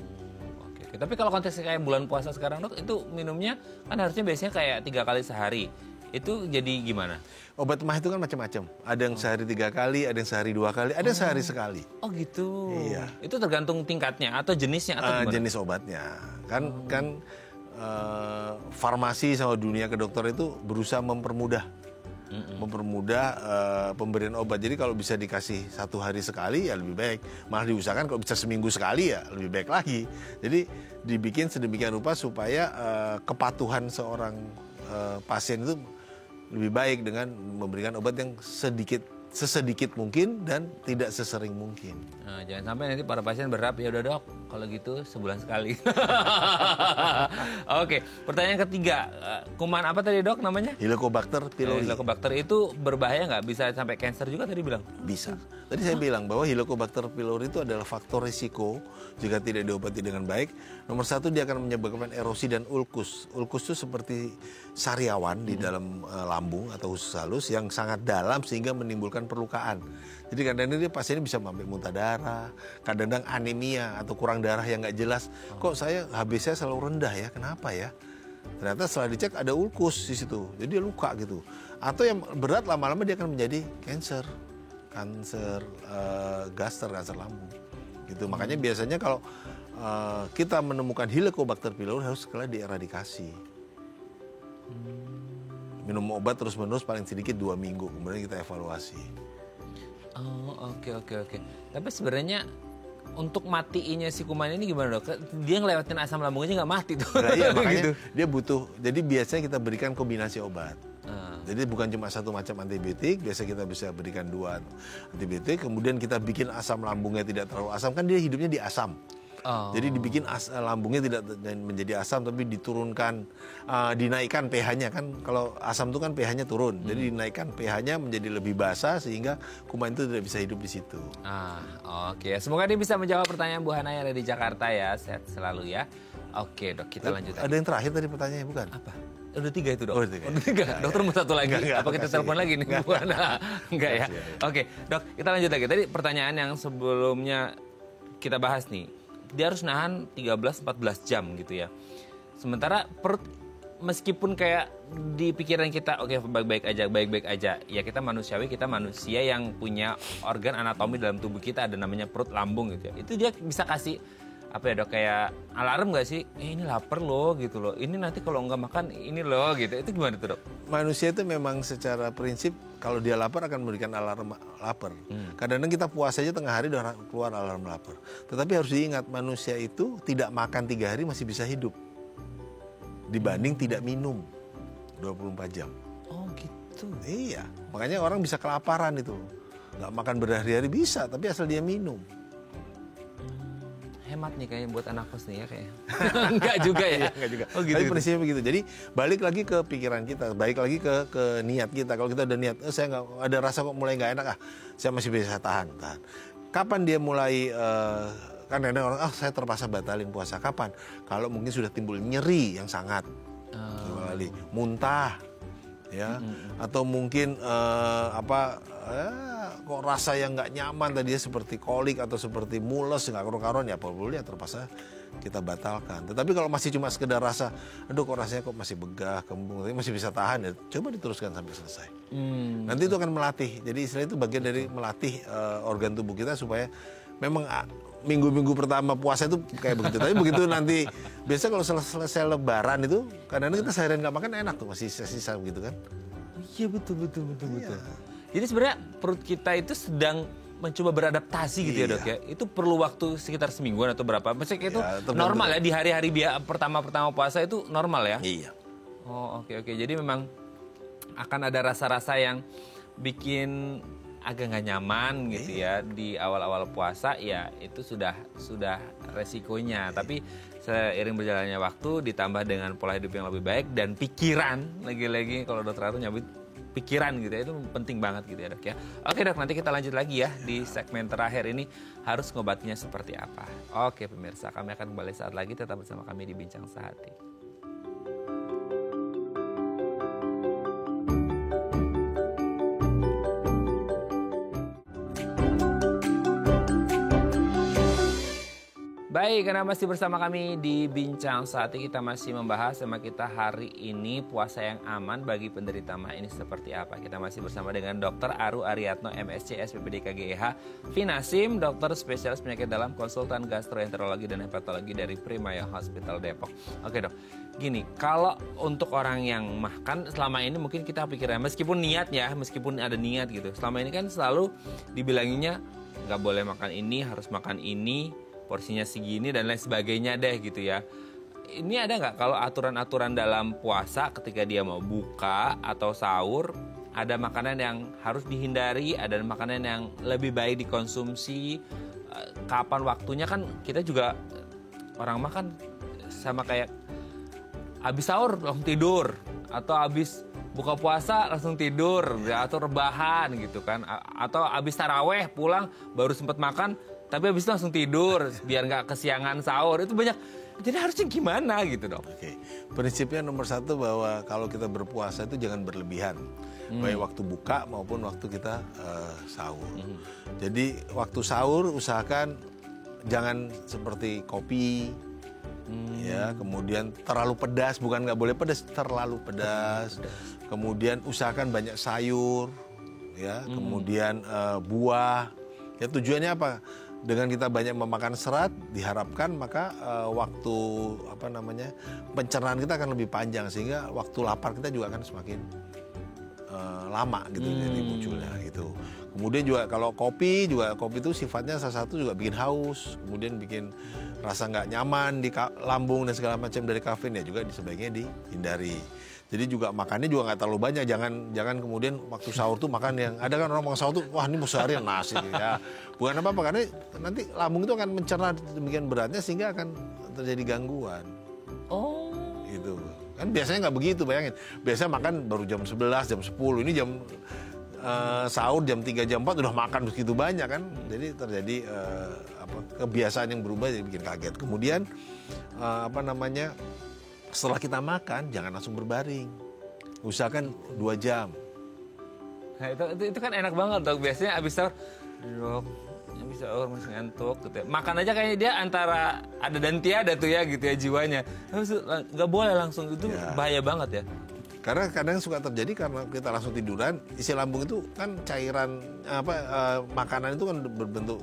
Oke. Tapi kalau konteksnya kayak bulan puasa sekarang Dok, itu minumnya kan harusnya biasanya kayak 3 kali sehari. Itu jadi gimana? Obat mah itu kan macam-macam. Ada yang sehari 3 kali, ada yang sehari 2 kali, ada yang sehari sekali. Oh gitu. Iya. Itu tergantung tingkatnya atau jenisnya atau gimana? Jenis obatnya. Kan farmasi sama dunia kedokteran itu berusaha mempermudah pemberian obat. Jadi kalau bisa dikasih 1 hari sekali ya lebih baik. Malah diusahakan kalau bisa seminggu sekali ya lebih baik lagi. Jadi dibikin sedemikian rupa supaya kepatuhan seorang pasien itu lebih baik dengan memberikan obat yang sesedikit mungkin dan tidak sesering mungkin. Nah, jangan sampai nanti para pasien berharap, ya udah Dok, kalau gitu sebulan sekali. Oke, pertanyaan ketiga, kuman apa tadi Dok namanya? Helicobacter pylori. Helicobacter itu berbahaya nggak? Bisa sampai kanker juga tadi bilang? Bisa. Tadi saya bilang bahwa Helicobacter pylori itu adalah faktor risiko jika tidak diobati dengan baik. Nomor 1, dia akan menyebabkan erosi dan ulkus. Ulkus itu seperti sariawan di dalam lambung atau usus halus yang sangat dalam sehingga menimbulkan perlukaan. Jadi kadang-kadang dia pasiennya bisa sampai muntah darah, kadang-kadang anemia atau kurang darah yang nggak jelas. Kok saya HB saya selalu rendah ya? Kenapa ya? Ternyata setelah dicek ada ulkus di situ, jadi dia luka gitu. Atau yang berat lama-lama dia akan menjadi kanker gaster, kanker lambung. Gitu. Makanya biasanya kalau kita menemukan Helicobacter pylori harus segera dieradikasi. Minum obat terus-menerus paling sedikit 2 minggu, kemudian kita evaluasi. Oh, oke. Tapi sebenarnya untuk matiinnya si kuman ini gimana Dok? Dia ngelewatin asam lambungnya nggak mati tuh. Nah, iya, makanya gitu. dia butuh. Jadi biasanya kita berikan kombinasi obat. Jadi bukan cuma 1 macam antibiotik, biasa kita bisa berikan 2 antibiotik, kemudian kita bikin asam lambungnya tidak terlalu asam, kan dia hidupnya di asam. Jadi dibikin lambungnya tidak menjadi asam, tapi diturunkan, dinaikkan pH-nya kan. Kalau asam itu kan pH-nya turun, jadi dinaikkan pH-nya menjadi lebih basah sehingga kuman itu tidak bisa hidup di situ. Oke. Semoga dia bisa menjawab pertanyaan Bu Hana yang ada di Jakarta ya. Sehat selalu ya. Oke Dok, kita lanjut. Ada yang terakhir tadi pertanyaannya bukan? Apa? Udah 3 itu Dok. Udah 3. Dokter mau 1 lagi. Enggak, apa kita telepon lagi nih Bu Hana? Enggak ya. Oke Dok, kita lanjut lagi. Tadi pertanyaan yang sebelumnya kita bahas nih. Dia harus nahan 13-14 jam gitu ya. Sementara perut meskipun kayak di pikiran kita oke, baik-baik aja. Ya kita manusiawi, kita manusia yang punya organ anatomi dalam tubuh kita, ada namanya perut, lambung gitu ya. Itu dia bisa kasih apa ya Dok, kayak alarm nggak sih? Ini lapar loh gitu loh. Ini nanti kalau nggak makan ini loh gitu. Itu gimana tuh Dok? Manusia itu memang secara prinsip kalau dia lapar akan memberikan alarm lapar. Kadang-kadang kita puasa aja tengah hari udah keluar alarm lapar. Tetapi harus diingat manusia itu tidak makan 3 hari masih bisa hidup. Dibanding tidak minum 24 jam. Oh gitu. Iya, makanya orang bisa kelaparan itu. Nggak makan berhari-hari bisa, tapi asal dia minum. Hemat nih kayaknya buat anak kos nih ya kayaknya. Enggak juga ya? Enggak juga. Oh gitu. Tapi prinsipnya begitu. Jadi balik lagi ke pikiran kita, balik lagi ke niat kita. Kalau kita udah niat, saya nggak ada rasa kok mulai nggak enak, saya masih bisa tahan. Kapan dia mulai kan ada orang saya terpaksa batalin puasa. Kapan? Kalau mungkin sudah timbul nyeri yang sangat, muntah, ya, atau mungkin kok rasa yang nggak nyaman tadinya seperti kolik atau seperti mules nggak karuan ya boleh terpaksa kita batalkan. Tetapi kalau masih cuma sekedar rasa, aduh kok rasanya kok masih begah, kembung, tapi masih bisa tahan ya, coba diteruskan sampai selesai. Nanti itu akan melatih. Jadi istilah itu bagian dari melatih organ tubuh kita supaya memang minggu-minggu pertama puasa itu kayak begitu. Tapi begitu nanti biasa kalau selesai lebaran itu kadang-kadang kita seharian nggak makan enak tuh masih sisa gitu kan. Iya betul. Jadi sebenarnya perut kita itu sedang mencoba beradaptasi gitu ya Dok ya. Itu perlu waktu sekitar semingguan atau berapa? Maksudnya itu normal ya di hari-hari pertama puasa itu normal ya? Iya. Oh oke. Jadi memang akan ada rasa-rasa yang bikin agak nggak nyaman gitu ya di awal-awal puasa ya itu sudah resikonya. Tapi seiring berjalannya waktu ditambah dengan pola hidup yang lebih baik dan pikiran lagi-lagi kalau Dokter Ratu nyebut pikiran gitu ya, itu penting banget gitu ya dok ya. Oke dok, nanti kita lanjut lagi ya di segmen terakhir ini, harus ngobatinya seperti apa. Oke pemirsa, kami akan kembali saat lagi, tetap bersama kami di Bincang Sehati. Baik, karena masih bersama kami di Bincang Sehati, kita masih membahas sama kita hari ini puasa yang aman bagi penderita MA ini seperti apa. Kita masih bersama dengan Dr. Aru Aryatno, MSc, SPPD KGH, Finasim, dokter spesialis penyakit dalam, konsultan gastroenterologi dan hepatologi dari Primaya Hospital Depok. Oke dok, gini, kalau untuk orang yang makan selama ini mungkin kita pikirnya, meskipun ada niat gitu, selama ini kan selalu dibilanginya nggak boleh makan ini, harus makan ini, porsinya segini dan lain sebagainya deh gitu ya. Ini ada nggak kalau aturan-aturan dalam puasa ketika dia mau buka atau sahur, ada makanan yang harus dihindari, ada makanan yang lebih baik dikonsumsi, kapan waktunya? Kan kita juga orang makan sama kayak habis sahur langsung tidur, atau habis buka puasa langsung tidur, ya, atau rebahan gitu kan, atau habis taraweh pulang baru sempat makan tapi habis itu langsung tidur biar nggak kesiangan sahur. Itu banyak. Jadi harusnya gimana gitu dok? Oke, prinsipnya nomor satu bahwa kalau kita berpuasa itu jangan berlebihan, baik waktu buka maupun waktu kita sahur. Jadi waktu sahur usahakan jangan seperti kopi, ya, kemudian terlalu pedas, bukan nggak boleh pedas, terlalu pedas. Kemudian usahakan banyak sayur, ya, kemudian buah. Ya tujuannya apa? Dengan kita banyak memakan serat, diharapkan maka waktu pencernaan kita akan lebih panjang, sehingga waktu lapar kita juga akan semakin lama gitu jadi munculnya gitu. Kemudian juga kalau kopi itu sifatnya salah satu juga bikin haus, kemudian bikin rasa nggak nyaman di lambung dan segala macam dari kafein, ya juga sebaiknya dihindari. Jadi juga makannya juga nggak terlalu banyak, jangan kemudian waktu sahur tuh makan yang ada kan orang makan sahur tuh wah ini mau seharian nasi ya. Bukan apa-apa, karena nanti lambung itu akan mencerna demikian beratnya sehingga akan terjadi gangguan. Oh. Gitu. Kan biasanya nggak begitu, bayangin. Biasanya makan baru jam 11, jam 10. Ini jam sahur jam 3, jam 4 udah makan begitu banyak kan. Jadi terjadi kebiasaan yang berubah, jadi bikin kaget. Kemudian setelah kita makan jangan langsung berbaring. Usahakan 2 jam. Nah, itu kan enak banget dok. Biasanya abis sahur duduk, habis sahur masih ngantuk gitu ya. Makan aja kayaknya dia antara ada dan tiada tuh ya gitu ya jiwanya. Nggak boleh langsung, itu ya. Bahaya banget ya. Karena kadang suka terjadi karena kita langsung tiduran, isi lambung itu kan cairan makanan itu kan berbentuk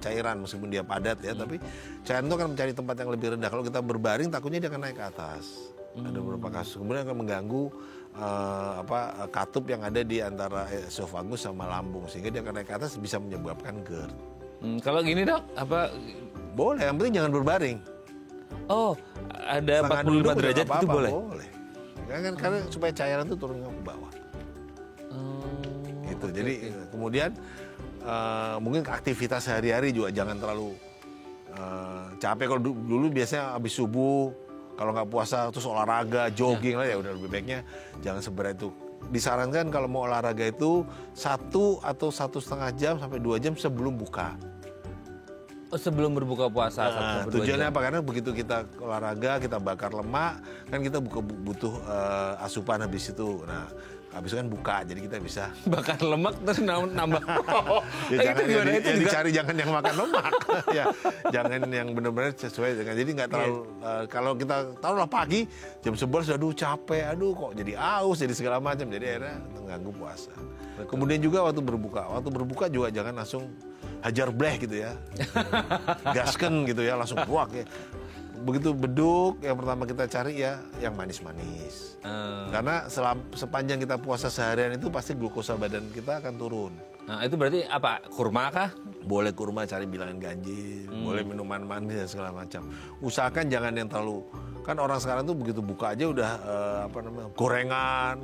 cairan meskipun dia padat ya, tapi cairan itu akan mencari tempat yang lebih rendah. Kalau kita berbaring takutnya dia akan naik ke atas. Ada beberapa kasus. Kemudian akan mengganggu katup yang ada di antara esofagus sama lambung, sehingga dia akan naik ke atas, bisa menyebabkan GERD. Kalau gini dok, boleh, yang penting jangan berbaring. Oh, ada 45 derajat itu boleh? Boleh. Karena supaya cairan itu turun ke bawah. Gitu. Jadi kemudian mungkin aktivitas sehari-hari juga jangan terlalu capek. Kalau dulu biasanya habis subuh, kalau nggak puasa terus olahraga, jogging lah, ya udah lebih baiknya jangan seberat itu. Disarankan kalau mau olahraga itu 1 atau 1,5 jam sampai 2 jam sebelum buka. Oh, sebelum berbuka puasa. Tujuannya apa? Karena begitu kita olahraga, kita bakar lemak, kan kita butuh asupan habis itu. Nah, habis itu kan buka, jadi kita bisa bakar lemak terus nambah. Ya, jangan dicari, jangan yang makan lemak. Ya, jangan yang benar-benar sesuai dengan. Jadi nggak terlalu kalau kita taruhlah pagi jam 11 aduh capek, kok jadi aus, jadi segala macam. Jadi akhirnya mengganggu puasa. Kemudian juga waktu berbuka juga jangan langsung hajar bleh gitu ya. Gasken gitu ya, langsung buak ya. Begitu beduk, yang pertama kita cari ya yang manis-manis. Karena sepanjang kita puasa seharian itu pasti glukosa badan kita akan turun. Nah, itu berarti apa? Kurma kah? Boleh kurma, cari bilangan ganjil, boleh minuman manis dan segala macam. Usahakan jangan yang terlalu, kan orang sekarang tuh begitu buka aja udah gorengan,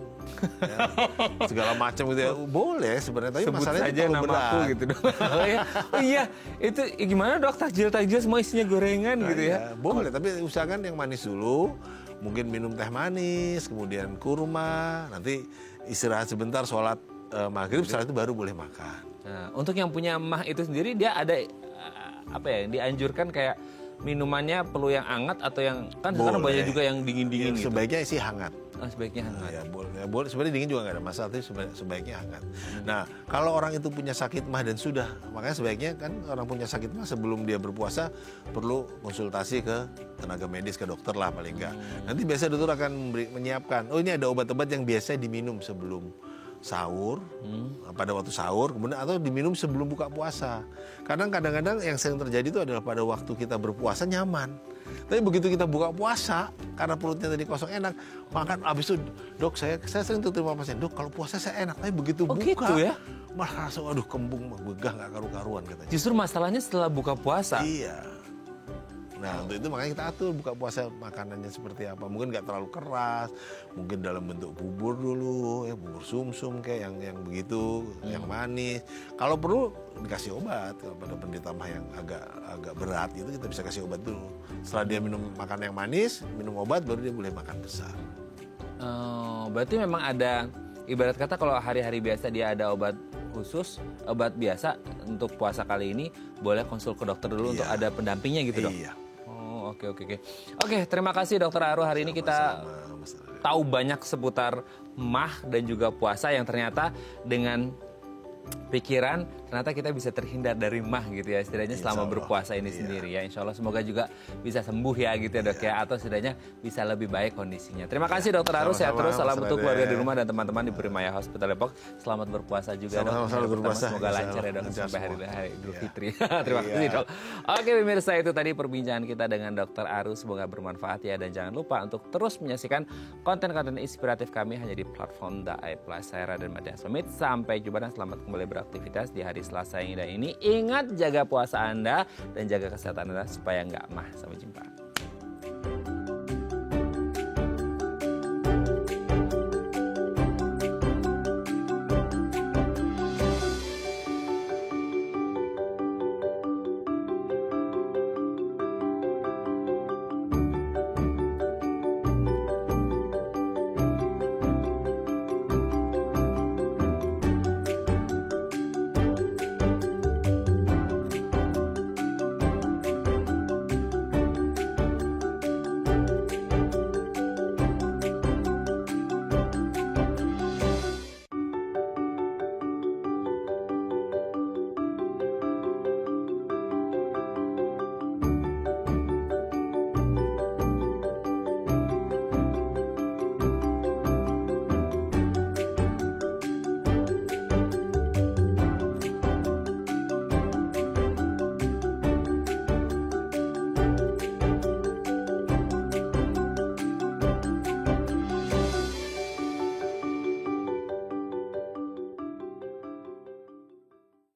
ya, segala macam gitu ya. Boleh sebenarnya, tapi sebut masalahnya saja terlalu berat gitu dong. Oh iya, itu gimana dok, takjil semua isinya gorengan gitu ya? Boleh, tapi usahakan yang manis dulu. Mungkin minum teh manis, kemudian kurma, nanti istirahat sebentar, sholat maghrib, setelah itu baru boleh makan. Nah, untuk yang punya mah itu sendiri dia ada apa ya? Dianjurkan kayak minumannya perlu yang hangat atau yang kan sekarang Boleh. banyak juga yang dingin-dingin gitu. Sebaiknya sih hangat. Sebaiknya hangat. Ya boleh. Sebenarnya dingin juga nggak ada masalah, tapi sebaiknya hangat. Nah, kalau orang itu punya sakit mah dan sudah, makanya sebaiknya kan orang punya sakit mah sebelum dia berpuasa perlu konsultasi ke tenaga medis, ke dokter lah paling nggak. Nanti biasa dokter akan menyiapkan, oh ini ada obat-obat yang biasa diminum sebelum sahur, pada waktu sahur, kemudian atau diminum sebelum buka puasa. Kadang-kadang yang sering terjadi itu adalah pada waktu kita berpuasa nyaman. Tapi begitu kita buka puasa, karena perutnya tadi kosong enak, makan abis itu, dok saya sering tuh terima pasien, dok kalau puasa saya enak, tapi begitu buka, gitu ya? malah langsung aduh kembung, begah nggak karu-karuan katanya. Justru masalahnya setelah buka puasa. Iya. Nah untuk itu makanya kita atur buka puasa makanannya seperti apa. Mungkin nggak terlalu keras, mungkin dalam bentuk bubur dulu, ya bubur sumsum kayak yang begitu, yang manis. Kalau perlu dikasih obat. Kalau pada penderita mah yang agak berat itu kita bisa kasih obat dulu. Setelah dia minum makan yang manis, minum obat baru dia boleh makan besar. Oh, berarti memang ada ibarat kata kalau hari-hari biasa dia ada obat khusus, obat biasa untuk puasa kali ini boleh konsul ke dokter dulu untuk ada pendampingnya gitu dok. Iya. Oh, oke. Oke, terima kasih Dokter Aru. Hari ini kita tahu banyak seputar mah dan juga puasa yang ternyata dengan pikiran ternyata kita bisa terhindar dari mah gitu ya, setidaknya selama berpuasa ini sendiri ya. Insya Allah semoga juga bisa sembuh ya gitu ya dok ya, atau setidaknya bisa lebih baik kondisinya. Terima kasih Dokter Aru, sehat terus, salam untuk keluarga di rumah dan teman-teman di Primaya Hospital Depok. Selamat berpuasa juga dok. Selamat berpuasa. Semoga lancar ya dok sampai hari Idul Fitri. Terima kasih dok. Oke pemirsa, itu tadi perbincangan kita dengan Dokter Aru, semoga bermanfaat ya, dan jangan lupa untuk terus menyaksikan konten-konten inspiratif kami hanya di platform Daai Plus. Saya Raden Madiang Sumit, sampai jumpa dan selamat kembali beraktivitas di hari Selasa yang indah ini. Ingat jaga puasa Anda dan jaga kesehatan Anda supaya nggak mah. Sampai jumpa.